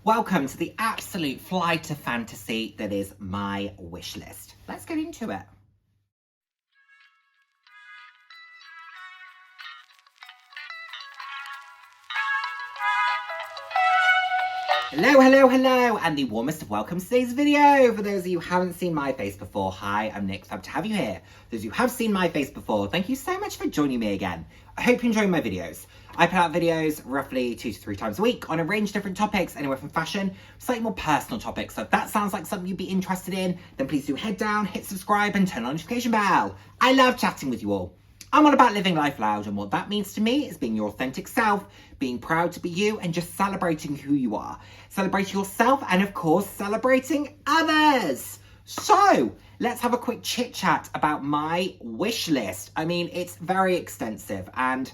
Welcome to the absolute flight of fantasy that is my wish list. Let's get into it. Hello, and the warmest of welcomes to today's video. For those of you who haven't seen my face before, hi, I'm Nick, glad to have you here. Those of you who have seen my face before, thank you so much for joining me again. I hope you're enjoying my videos. I put out videos roughly 2 to 3 times a week on a range of different topics, anywhere from fashion, slightly more personal topics. So if that sounds like something you'd be interested in, then please do head down, hit subscribe, and turn on the notification bell. I love chatting with you all. I'm all about living life loud, and what that means to me is being your authentic self, being proud to be you, and just celebrating who you are. Celebrating yourself, and of course, celebrating others. So, let's have a quick chit chat about my wish list. I mean, it's very extensive, and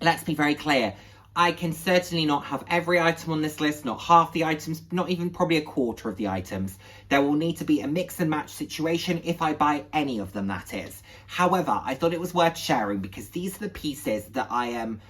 let's be very clear. I can certainly not have every item on this list, not half the items, not even probably a quarter of the items. There will need to be a mix and match situation if I buy any of them, that is. However, I thought it was worth sharing because these are the pieces that I am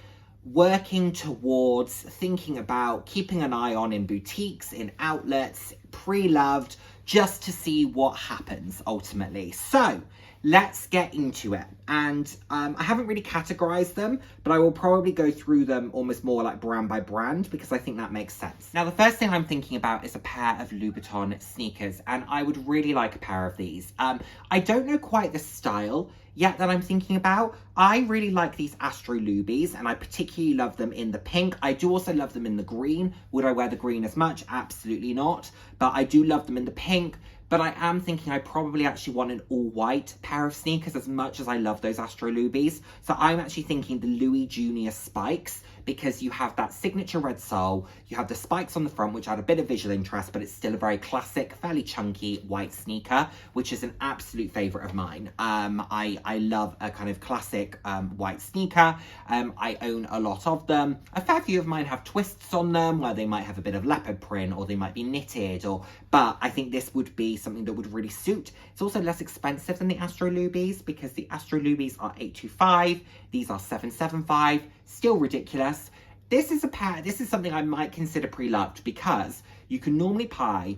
working towards, thinking about, keeping an eye on in boutiques, in outlets, pre-loved, just to see what happens ultimately. So, let's get into it. And I haven't really categorized them, but I will probably go through them almost more like brand by brand because I think that makes sense. Now, the first thing I'm thinking about is a pair of Louboutin sneakers, and I would really like a pair of these. I don't know quite the style yet that I'm thinking about. I really like these Astro Loubies, and I particularly love them in the pink. I do also love them in the green. Would I wear the green as much? Absolutely not. But I do love them in the pink. But I am thinking I probably actually want an all-white pair of sneakers as much as I love those Astro Loubies. So I'm actually thinking the Louis Junior spikes, because you have that signature red sole, you have the spikes on the front, which add a bit of visual interest, but it's still a very classic, fairly chunky white sneaker, which is an absolute favourite of mine. I love a kind of classic white sneaker. I own a lot of them. A fair few of mine have twists on them, where they might have a bit of leopard print, or they might be knitted, but I think this would be something that would really suit. It's also less expensive than the Astro Loubies, because the Astro Loubies are $825, these are $775, still ridiculous. This is something I might consider pre-loved, because you can normally buy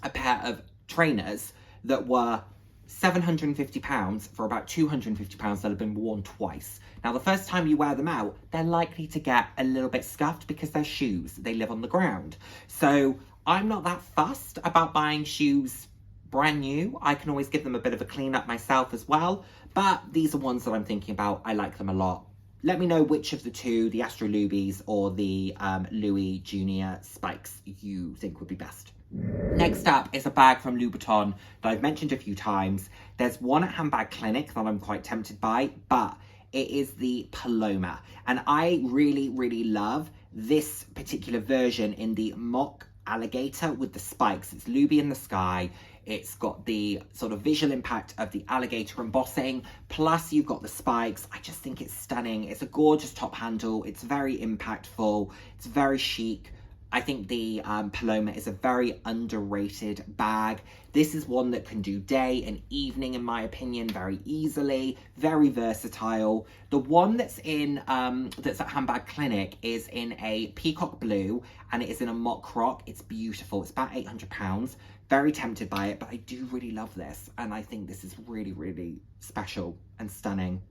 a pair of trainers that were £750 for about £250 that have been worn twice. Now, the first time you wear them out, they're likely to get a little bit scuffed because they're shoes. They live on the ground. So I'm not that fussed about buying shoes brand new. I can always give them a bit of a clean up myself as well. But these are ones that I'm thinking about. I like them a lot. Let me know which of the two, the Astro Loubies or the Louis Junior spikes, you think would be best. Next up is a bag from Louboutin that I've mentioned a few times. There's one at Handbag Clinic that I'm quite tempted by, but it is the Paloma. And I really, really love this particular version in the mock alligator with the spikes. It's Louis in the sky. It's got the sort of visual impact of the alligator embossing, plus you've got the spikes. I just think it's stunning. It's a gorgeous top handle. It's very impactful. It's very chic. I think the Paloma is a very underrated bag. This is one that can do day and evening, in my opinion, very easily, very versatile. The one that's in that's at Handbag Clinic is in a peacock blue, and it is in a mock croc. It's beautiful. It's about £800. Very tempted by it, but I do really love this, and I think this is really, really special and stunning.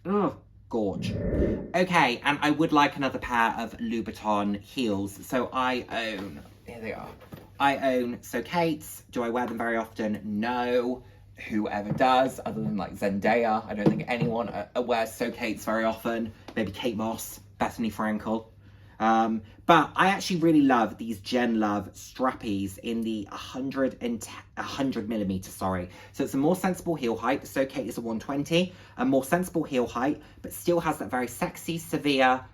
Ugh. Gorge. Okay, and I would like another pair of Louboutin heels. So here they are. I own So Kate's. Do I wear them very often? No. Whoever does, other than like Zendaya. I don't think anyone wears So Kate's very often. Maybe Kate Moss, Bethany Frankel. But I actually really love these Gen Love strappies in the 100 millimeter, sorry. So it's a more sensible heel height. The So Kate is a 120, a more sensible heel height, but still has that very sexy, severe,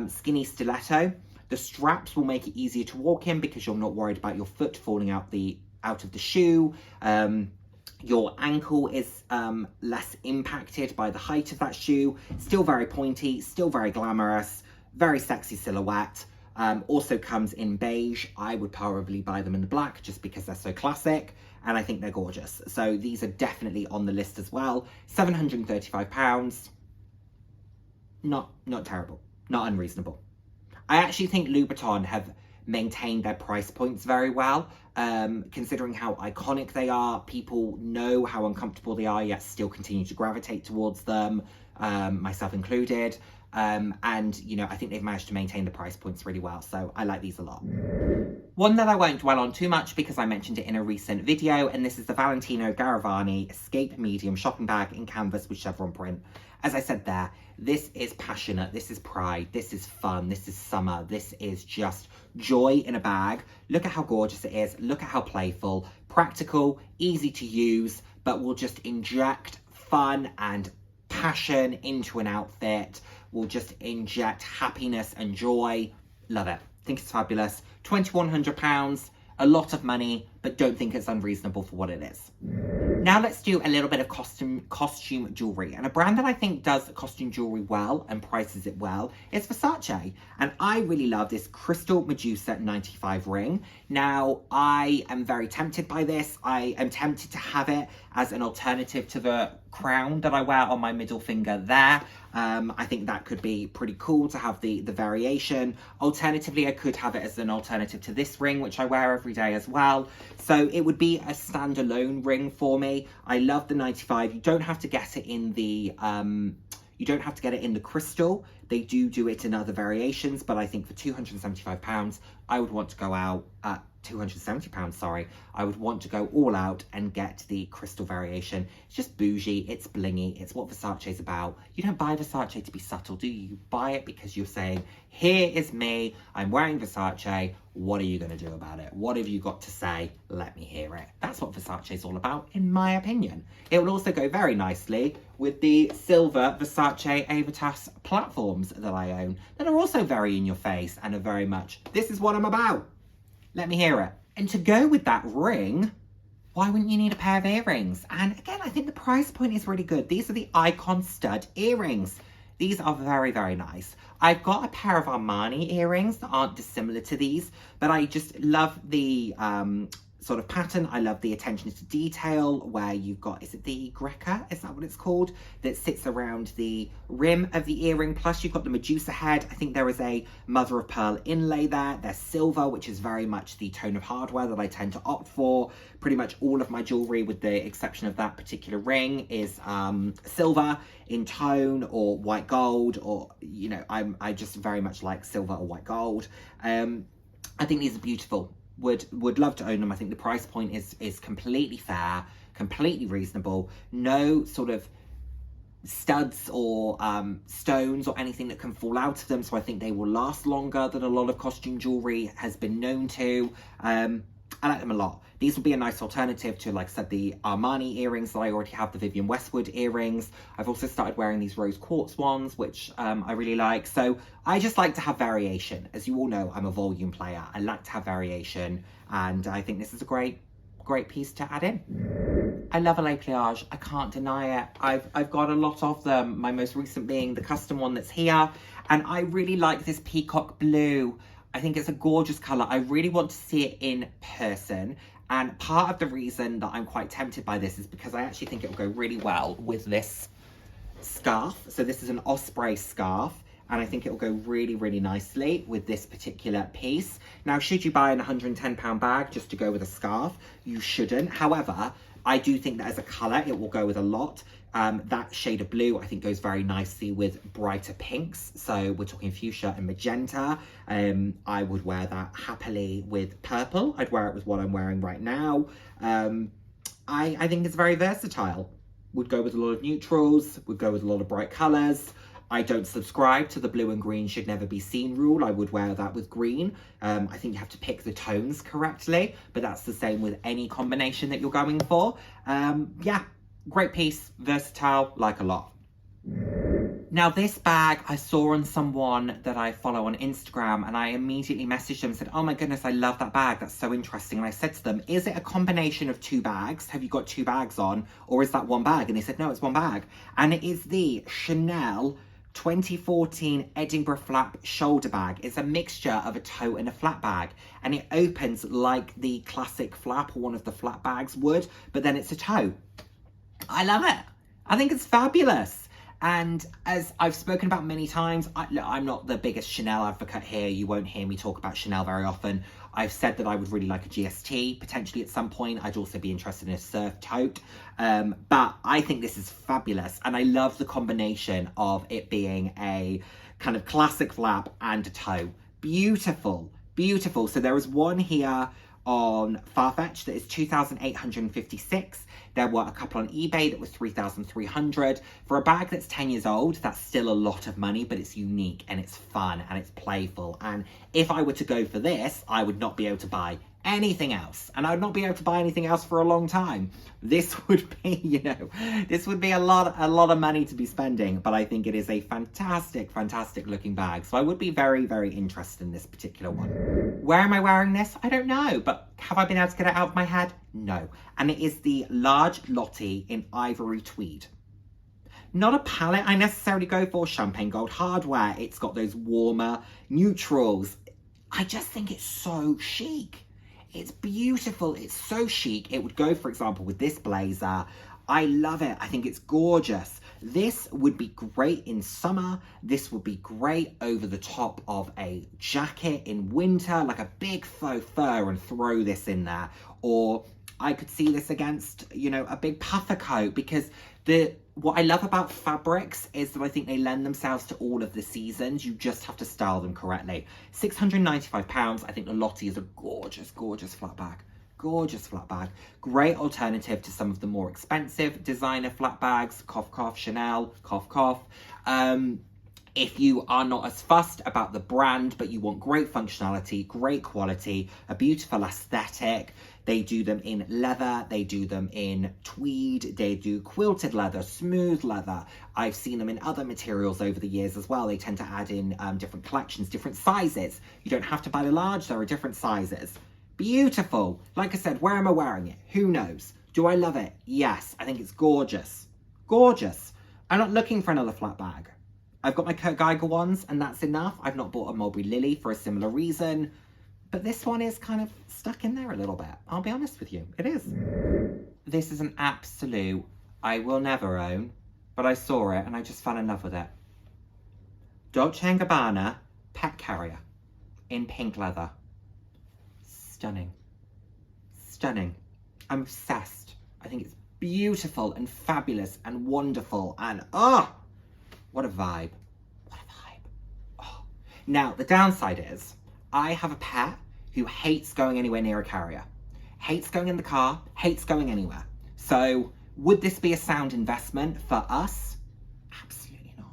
skinny stiletto. The straps will make it easier to walk in because you're not worried about your foot falling out of the shoe. Your ankle is less impacted by the height of that shoe. Still very pointy, still very glamorous. Very sexy silhouette. Also comes in beige. I would probably buy them in the black just because they're so classic, and I think they're gorgeous. So these are definitely on the list as well. £735. Not terrible. Not unreasonable. I actually think Louboutin have maintained their price points very well. Considering how iconic they are, people know how uncomfortable they are, yet still continue to gravitate towards them, myself included. And, you know, I think they've managed to maintain the price points really well. So I like these a lot. One that I won't dwell on too much because I mentioned it in a recent video, and this is the Valentino Garavani Escape Medium shopping bag in canvas with chevron print. As I said there, this is passionate, this is pride, this is fun, this is summer, this is just joy in a bag. Look at how gorgeous it is, look at how playful, practical, easy to use, but will just inject fun and passion into an outfit, will just inject happiness and joy. Love it. Think it's fabulous. £2,100, a lot of money, but don't think it's unreasonable for what it is. Now let's do a little bit of costume jewelry, and a brand that I think does costume jewelry well and prices it well is Versace, and I really love this Crystal Medusa 95 ring. Now I am very tempted by this. I am tempted to have it as an alternative to the crown that I wear on my middle finger there. I think that could be pretty cool to have the variation. Alternatively, I could have it as an alternative to this ring, which I wear every day as well. So it would be a standalone ring for me. I love the 95. You don't have to get it in the crystal. They do it in other variations, but I think for £275, I would want to go out at £270, sorry. I would want to go all out and get the crystal variation. It's just bougie, it's blingy, it's what Versace's about. You don't buy Versace to be subtle, do you? You buy it because you're saying, here is me, I'm wearing Versace, what are you going to do about it? What have you got to say? Let me hear it. That's what Versace's all about, in my opinion. It will also go very nicely with the silver Versace Avitas platforms that I own, that are also very in your face and are very much, this is what I'm about. Let me hear it. And to go with that ring, why wouldn't you need a pair of earrings? And again, I think the price point is really good. These are the Icon Stud earrings. These are very, very nice. I've got a pair of Armani earrings that aren't dissimilar to these, but I just love the sort of pattern. I love the attention to detail where you've got, is it the Greca? Is that what it's called? That sits around the rim of the earring. Plus you've got the Medusa head. I think there is a mother of pearl inlay there. There's silver, which is very much the tone of hardware that I tend to opt for. Pretty much all of my jewelry, with the exception of that particular ring, is silver in tone or white gold, or, you know, I just very much like silver or white gold. I think these are beautiful. Would love to own them. I think the price point is completely fair, completely reasonable. No sort of studs or stones or anything that can fall out of them, so I think they will last longer than a lot of costume jewelry has been known to. I like them a lot. These will be a nice alternative to, like I said, the Armani earrings that I already have, the Vivienne Westwood earrings. I've also started wearing these rose quartz ones, which I really like. So I just like to have variation. As you all know, I'm a volume player. I like to have variation, and I think this is a great piece to add in. I love a lait pliage. I can't deny it. I've got a lot of them. My most recent being the custom one that's here, and I really like this peacock blue. I think it's a gorgeous colour. I really want to see it in person. And part of the reason that I'm quite tempted by this is because I actually think it will go really well with this scarf. So this is an osprey scarf, and I think it will go really, really nicely with this particular piece. Now, should you buy an £110 bag just to go with a scarf? You shouldn't. However, I do think that as a colour, it will go with a lot. That shade of blue, I think, goes very nicely with brighter pinks. So we're talking fuchsia and magenta. I would wear that happily with purple. I'd wear it with what I'm wearing right now. I think it's very versatile. Would go with a lot of neutrals, would go with a lot of bright colours. I don't subscribe to the blue and green should never be seen rule. I would wear that with green. I think you have to pick the tones correctly, but that's the same with any combination that you're going for. Yeah, great piece, versatile, like a lot. Now this bag I saw on someone that I follow on Instagram, and I immediately messaged them and said, oh my goodness, I love that bag, that's so interesting. And I said to them, is it a combination of two bags? Have you got two bags on, or is that one bag? And they said, no, it's one bag. And it is the Chanel 2014 Edinburgh flap shoulder bag. It's a mixture of a tote and a flat bag, and it opens like the classic flap or one of the flat bags would, but then it's a tote. I love it. I think it's fabulous. And as I've spoken about many times, I'm not the biggest Chanel advocate here. You won't hear me talk about Chanel very often. I've said that I would really like a GST, potentially at some point. I'd also be interested in a surf tote. But I think this is fabulous. And I love the combination of it being a kind of classic flap and a tote. Beautiful, beautiful. So there is one here on Farfetch that is 2,856. There were a couple on eBay that was 3,300. For a bag that's 10 years old, that's still a lot of money, but it's unique and it's fun and it's playful. And if I were to go for this, I would not be able to buy anything else, and I would not be able to buy anything else for a long time. This would be, this would be a lot of money to be spending, but I think it is a fantastic looking bag. So I would be very, very interested in this particular one. Where am I wearing this? I don't know, but have I been able to get it out of my head? No. And it is the large Lottie in ivory tweed. Not a palette I necessarily go for, champagne gold hardware. It's got those warmer neutrals. I just think it's so chic. It's beautiful. It's so chic. It would go, for example, with this blazer. I love it. I think it's gorgeous. This would be great in summer. This would be great over the top of a jacket in winter, like a big faux fur, and throw this in there. Or I could see this against, a big puffer coat, because what I love about fabrics is that I think they lend themselves to all of the seasons. You just have to style them correctly. £695. I think the Lottie is a gorgeous, gorgeous flat bag. Gorgeous flat bag. Great alternative to some of the more expensive designer flat bags. Cough, cough, Chanel, cough, cough. If you are not as fussed about the brand, but you want great functionality, great quality, a beautiful aesthetic, they do them in leather, they do them in tweed, they do quilted leather, smooth leather. I've seen them in other materials over the years as well. They tend to add in different collections, different sizes. You don't have to buy the large, there are different sizes. Beautiful. Like I said, where am I wearing it? Who knows? Do I love it? Yes, I think it's gorgeous. Gorgeous. I'm not looking for another flat bag. I've got my Kurt Geiger ones, and that's enough. I've not bought a Mulberry Lily for a similar reason, but this one is kind of stuck in there a little bit. I'll be honest with you, it is. This is an absolute, I will never own, but I saw it and I just fell in love with it. Dolce & Gabbana pet carrier in pink leather. Stunning. Stunning. I'm obsessed. I think it's beautiful and fabulous and wonderful, and what a vibe. What a vibe. Oh. Now, the downside is, I have a pet who hates going anywhere near a carrier. Hates going in the car, hates going anywhere. So, would this be a sound investment for us? Absolutely not.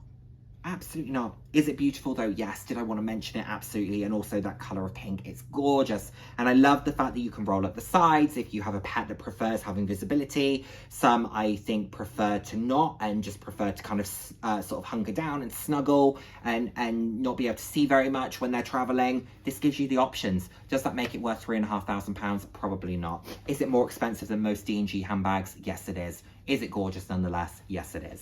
Absolutely not. Is it beautiful though? Yes. Did I want to mention it? Absolutely. And also that colour of pink, it's gorgeous. And I love the fact that you can roll up the sides if you have a pet that prefers having visibility. Some, I think, prefer to not, and just prefer to kind of sort of hunker down and snuggle and not be able to see very much when they're travelling. This gives you the options. Does that make it worth £3,500? Probably not. Is it more expensive than most D&G handbags? Yes, it is. Is it gorgeous nonetheless? Yes, it is.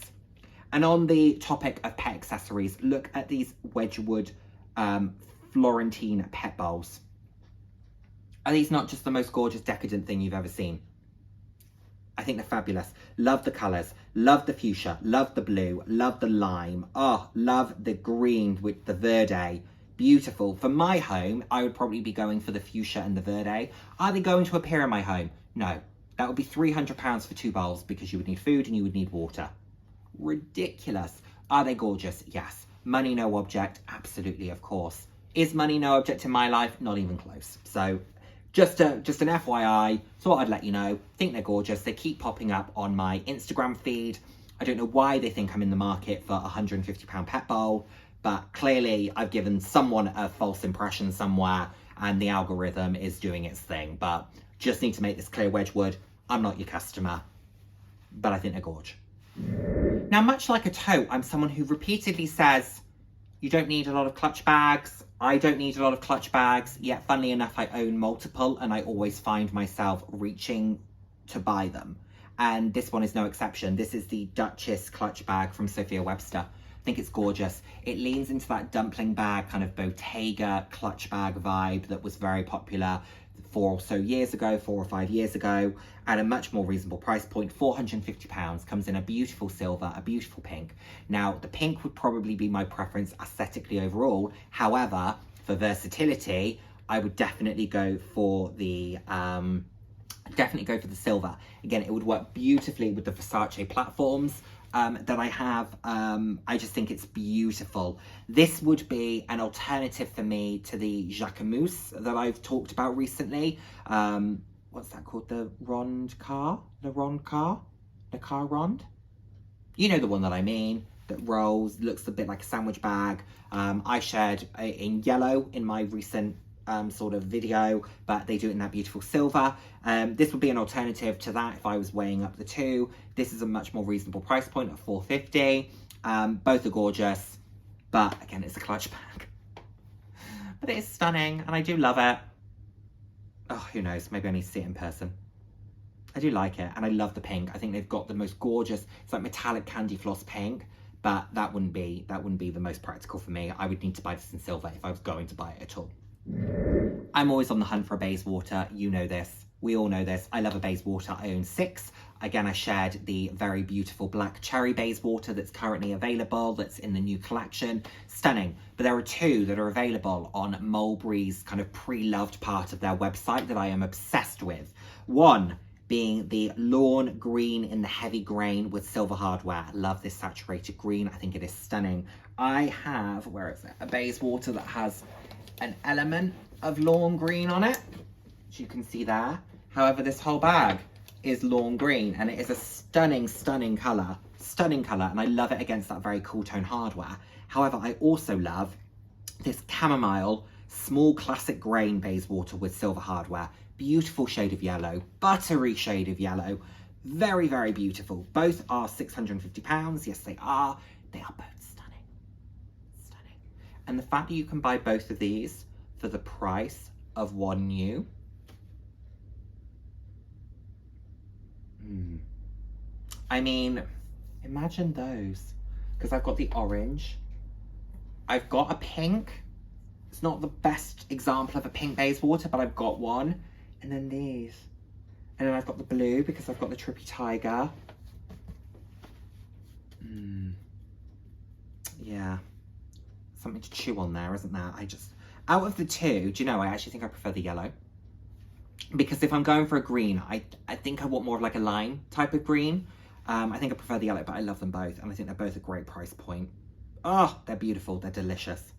And on the topic of pet accessories, look at these Wedgwood Florentine pet bowls. Are these not just the most gorgeous, decadent thing you've ever seen? I think they're fabulous. Love the colours, love the fuchsia, love the blue, love the lime. Oh, love the green with the verde. Beautiful. For my home, I would probably be going for the fuchsia and the verde. Are they going to appear in my home? No. That would be £300 for 2 bowls, because you would need food and you would need water. Ridiculous. Are they gorgeous? Yes. Money no object? Absolutely, of course. Is money no object in my life? Not even close. So just an FYI, thought I'd let you know. Think they're gorgeous. They keep popping up on my Instagram feed. I don't know why they think I'm in the market for a £150 pet bowl, but clearly I've given someone a false impression somewhere and the algorithm is doing its thing. But just need to make this clear, Wedgwood, I'm not your customer, but I think they're gorgeous. Now, much like a tote, I'm someone who repeatedly says, you don't need a lot of clutch bags. I don't need a lot of clutch bags. Yet, funnily enough, I own multiple and I always find myself reaching to buy them. And this one is no exception. This is the Duchess clutch bag from Sophia Webster. I think it's gorgeous. It leans into that dumpling bag, kind of Bottega clutch bag vibe that was very popular 4 or 5 years ago, at a much more reasonable price point. £450, comes in a beautiful silver, a beautiful pink. Now, the pink would probably be my preference aesthetically overall. However, for versatility, I would definitely go for the silver. Again, it would work beautifully with the Versace platforms that I have. I just think it's beautiful. This would be an alternative for me to the Jacquemus that I've talked about recently. What's that called? The Rond car? The Rond car? The car Rond? You know the one that I mean, that rolls, looks a bit like a sandwich bag. I shared in yellow in my recent sort of video, but they do it in that beautiful silver. This would be an alternative to that if I was weighing up the two. This is a much more reasonable price point of £450. Both are gorgeous, but again, it's a clutch bag. But it is stunning, and I do love it. Oh, who knows? Maybe I need to see it in person. I do like it, and I love the pink. I think they've got the most gorgeous, it's like metallic candy floss pink, but that wouldn't be the most practical for me. I would need to buy this in silver if I was going to buy it at all. I'm always on the hunt for a Bayswater. You know this. We all know this. I love a Bayswater. I own 6. Again, I shared the very beautiful black cherry Bayswater that's currently available, that's in the new collection. Stunning. But there are 2 that are available on Mulberry's kind of pre-loved part of their website that I am obsessed with. One being the lawn green in the heavy grain with silver hardware. Love this saturated green. I think it is stunning. I have, where is it? A Bayswater that has an element of lawn green on it, as you can see there. However, this whole bag is lawn green, and it is a stunning, stunning colour, and I love it against that very cool tone hardware. However, I also love this chamomile, small classic grain Bayswater with silver hardware. Beautiful shade of yellow, buttery shade of yellow, very, very beautiful. Both are £650, yes they are. They are both stunning. And the fact that you can buy both of these for the price of one new. I mean, imagine those. Because I've got the orange. I've got a pink. It's not the best example of a pink Bayswater, but I've got one. And then these. And then I've got the blue because I've got the Trippy Tiger. Yeah. Something to chew on there, isn't there? Out of the 2, do you know, I actually think I prefer the yellow. Because if I'm going for a green, I think I want more of like a lime type of green. I think I prefer the yellow, but I love them both. And I think they're both a great price point. Oh, they're beautiful. They're delicious.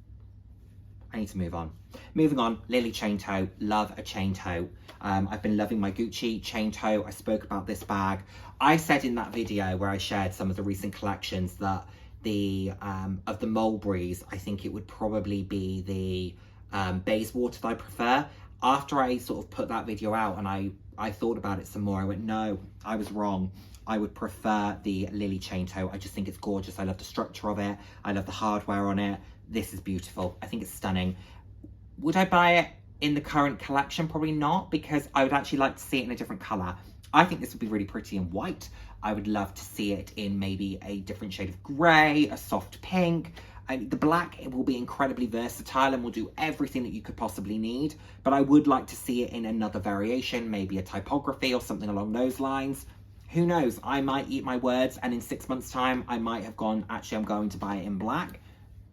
I need to move on. Moving on, Lily chain tote. Love a chain tote. I've been loving my Gucci chain tote. I spoke about this bag. I said in that video where I shared some of the recent collections that of the Mulberries, I think it would probably be the Bayswater that I prefer. After I sort of put that video out and I thought about it some more, I went, no, I was wrong. I would prefer the Lily chain tote. I just think it's gorgeous. I love the structure of it. I love the hardware on it. This is beautiful. I think it's stunning. Would I buy it in the current collection? Probably not, because I would actually like to see it in a different colour. I think this would be really pretty in white. I would love to see it in maybe a different shade of grey, a soft pink. The black, it will be incredibly versatile and will do everything that you could possibly need. But I would like to see it in another variation, maybe a typography or something along those lines. Who knows? I might eat my words, and in 6 months' time, I might have gone, actually, I'm going to buy it in black.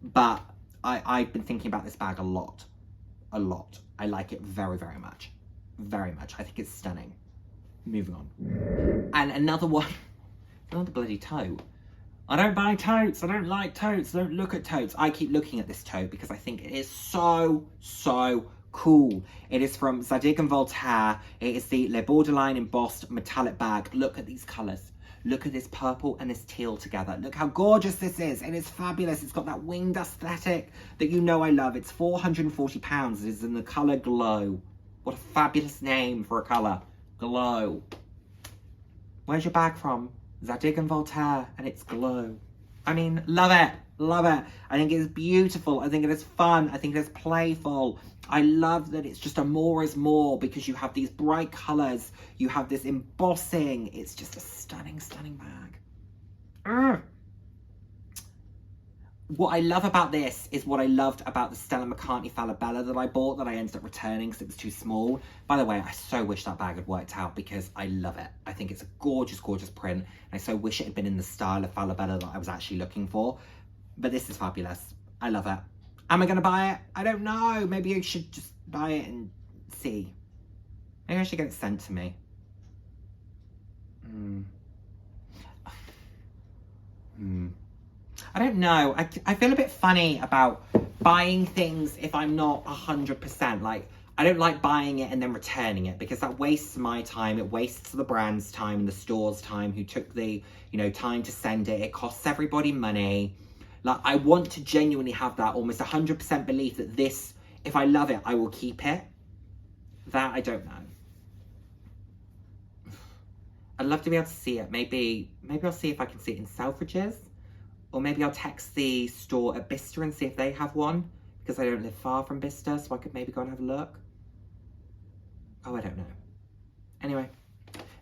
But I've been thinking about this bag a lot. I like it very, very much. Very much. I think it's stunning. Moving on. And another one, another bloody tote. I don't buy totes. I don't like totes. I don't look at totes. I keep looking at this tote because I think it is so, so cool. It is from Zadig & Voltaire. It is the Le Borderline embossed metallic bag. Look at these colours. Look at this purple and this teal together. Look how gorgeous this is. It is fabulous. It's got that winged aesthetic that you know I love. It's £440. It is in the colour Glow. What a fabulous name for a colour. Glow. Where's your bag from? Zadig & Voltaire, and it's Glow. I mean, love it. Love it. I think it's beautiful. I think it is fun. I think it is playful. I love that it's just a more is more because you have these bright colours. You have this embossing. It's just a stunning, stunning bag. what I love about this is what I loved about the Stella McCartney Falabella that I bought that I ended up returning because it was too small. By the way, I so wish that bag had worked out because I love it. I think it's a gorgeous, gorgeous print. And I so wish it had been in the style of Falabella that I was actually looking for. But this is fabulous. I love it. Am I going to buy it? I don't know. Maybe I should just buy it and see. Maybe I should get it sent to me. I don't know. I feel a bit funny about buying things if I'm not 100%. Like, I don't like buying it and then returning it because that wastes my time. It wastes the brand's time and the store's time who took the, you know, time to send it. It costs everybody money. Like, I want to genuinely have that almost 100% belief that this, if I love it, I will keep it. That, I don't know. I'd love to be able to see it. Maybe I'll see if I can see it in Selfridges. Or maybe I'll text the store at Bicester and see if they have one. Because I don't live far from Bicester, so I could maybe go and have a look. Oh, I don't know. Anyway,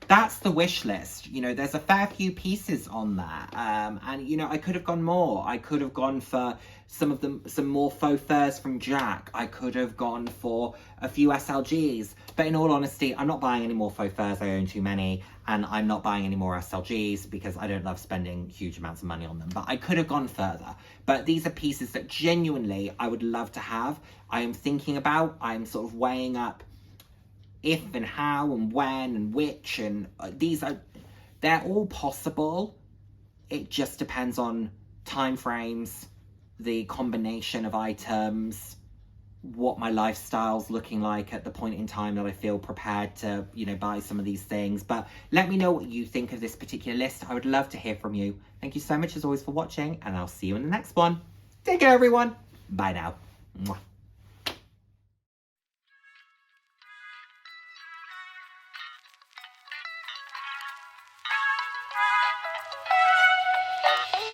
that's the wish list. You know, there's a fair few pieces on there. And, you know, I could have gone more. I could have gone for some more faux furs from Jack. I could have gone for a few SLGs. But in all honesty, I'm not buying any more faux furs. I own too many. And I'm not buying any more SLGs because I don't love spending huge amounts of money on them. But I could have gone further. But these are pieces that genuinely I would love to have. I am thinking about. I'm sort of weighing up if and how and when and which. And they're all possible. It just depends on time frames, the combination of items, what my lifestyle's looking like at the point in time that I feel prepared to, you know, buy some of these things. But let me know what you think of this particular list. I would love to hear from you. Thank you so much as always for watching, and I'll see you in the next one. Take care, everyone. Bye now. Mwah.